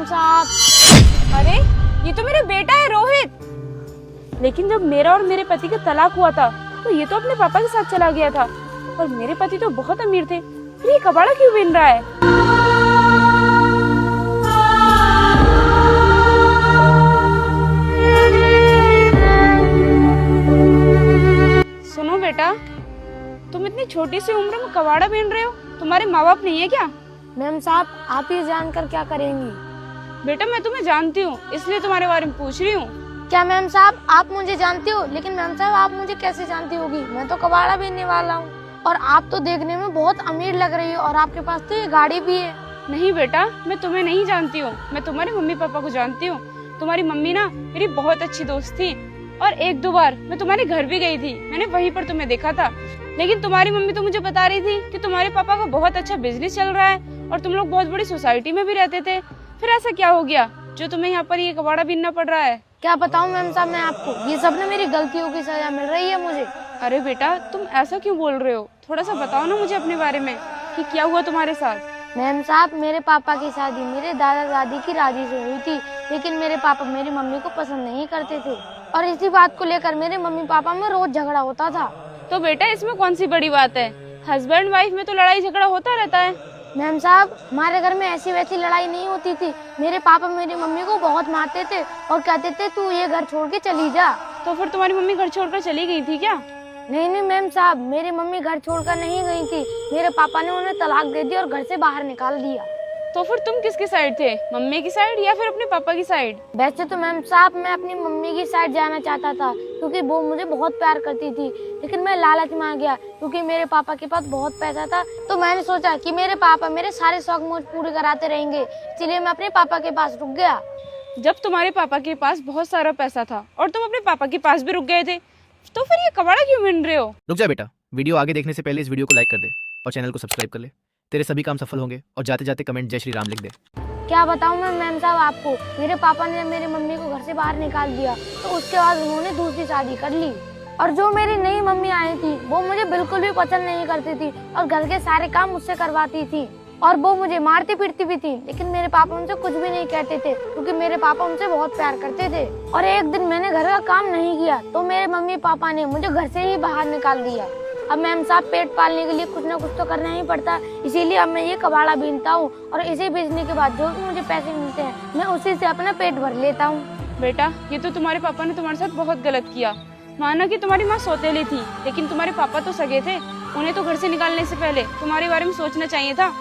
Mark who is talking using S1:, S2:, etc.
S1: साहब।
S2: अरे ये तो मेरा बेटा है रोहित। लेकिन जब मेरा और मेरे पति का तलाक हुआ था तो ये तो अपने पापा के साथ चला गया था, और मेरे पति तो बहुत अमीर थे, फिर ये कबाड़ा क्यों बिन रहा है? सुनो बेटा, तुम इतनी छोटी सी उम्र में कबाड़ा बीन रहे हो, तुम्हारे माँ बाप नहीं है क्या?
S1: मैम साहब, आप ये जानकर क्या करेंगी?
S2: बेटा मैं तुम्हें जानती हूँ, इसलिए तुम्हारे बारे में पूछ रही हूँ।
S1: क्या मैम साहब, आप मुझे जानती हो? लेकिन मैम साहब, आप मुझे कैसे जानती होगी? मैं तो कबाड़ा बीनने वाला हूँ, और आप तो देखने में बहुत अमीर लग रही हो, और आपके पास तो ये गाड़ी भी है।
S2: नहीं बेटा, मैं तुम्हें नहीं जानती हूँ, मैं तुम्हारे मम्मी पापा को जानती हूँ। तुम्हारी मम्मी ना मेरी बहुत अच्छी दोस्त थी, और एक दो बार मैं तुम्हारे घर भी गई थी, मैंने वहीं पर तुम्हें देखा था। लेकिन तुम्हारी मम्मी तो मुझे बता रही थी कि तुम्हारे पापा का बहुत अच्छा बिजनेस चल रहा है, और तुम लोग बहुत बड़ी सोसाइटी में भी रहते थे। फिर ऐसा क्या हो गया जो तुम्हें यहाँ पर ये कबाड़ा बीनना पड़ रहा है?
S1: क्या बताऊं मैम साहब मैं आपको, ये सब ना मेरी गलतियों की सजा मिल रही है मुझे।
S2: अरे बेटा, तुम ऐसा क्यों बोल रहे हो? थोड़ा सा बताओ ना मुझे अपने बारे में कि क्या हुआ तुम्हारे साथ।
S1: मैम साहब, मेरे पापा की शादी मेरे दादा दादी की राजी से हुई थी, लेकिन मेरे पापा मेरी मम्मी को पसंद नहीं करते थे, और इसी बात को लेकर मेरे मम्मी पापा में रोज झगड़ा होता था।
S2: तो बेटा इसमें कौन सी बड़ी बात है? हस्बैंड वाइफ में तो लड़ाई झगड़ा होता रहता है।
S1: मैम साहब, हमारे घर में ऐसी वैसी लड़ाई नहीं होती थी। मेरे पापा मेरी मम्मी को बहुत मारते थे और कहते थे तू ये घर छोड़ के चली जा।
S2: तो फिर तुम्हारी मम्मी घर छोड़कर चली गई थी क्या?
S1: नहीं मैम साहब, मेरी मम्मी घर छोड़कर नहीं गई थी। मेरे पापा ने उन्हें तलाक दे दी और घर से बाहर निकाल दिया।
S2: तो फिर तुम किसकी साइड थे, मम्मी की साइड या फिर अपने पापा की साइड?
S1: वैसे तो मैम साहब मैं अपनी मम्मी की साइड जाना चाहता था, क्योंकि वो मुझे बहुत प्यार करती थी, लेकिन मैं लालच में आ गया क्योंकि मेरे पापा के पास बहुत पैसा था। तो मैंने सोचा कि मेरे पापा मेरे सारे शौक मौज पूरे कराते रहेंगे, इसलिए मैं अपने पापा के पास रुक गया।
S2: जब तुम्हारे पापा के पास बहुत सारा पैसा था और तुम अपने पापा के पास भी रुक गए थे, तो फिर ये कबाड़ा क्यों बिन रहे हो?
S3: रुक जा बेटा, वीडियो आगे देखने से पहले इस वीडियो को लाइक कर दे और चैनल को सब्सक्राइब कर ले। तेरे सभी काम सफल होंगे, और जाते जाते कमेंट जय श्री राम लिख दे।
S1: क्या बताऊं मैं मैम साहब आपको, मेरे पापा ने मेरी मम्मी को घर से बाहर निकाल दिया, तो उसके बाद उन्होंने दूसरी शादी कर ली। और जो मेरी नई मम्मी आई थी वो मुझे बिल्कुल भी पसंद नहीं करती थी, और घर के सारे काम मुझसे करवाती थी, और वो मुझे मारती पीटती भी थी। लेकिन मेरे पापा उनसे कुछ भी नहीं कहते थे, क्योंकि मेरे पापा उनसे बहुत प्यार करते थे। और एक दिन मैंने घर का काम नहीं किया तो मेरे मम्मी पापा ने मुझे घर से ही बाहर निकाल दिया। अब मैम साहब, पेट पालने के लिए कुछ ना कुछ तो करना ही पड़ता है, इसीलिए अब मैं ये कबाड़ा बीनता हूँ, और इसे बेचने के बाद जो भी मुझे पैसे मिलते हैं मैं उसी से अपना पेट भर लेता हूँ।
S2: बेटा, ये तो तुम्हारे पापा ने तुम्हारे साथ बहुत गलत किया। माना कि तुम्हारी माँ सौतेली थी, लेकिन तुम्हारे पापा तो सगे थे, उन्हें तो घर से निकालने से पहले तुम्हारे बारे में सोचना चाहिए था।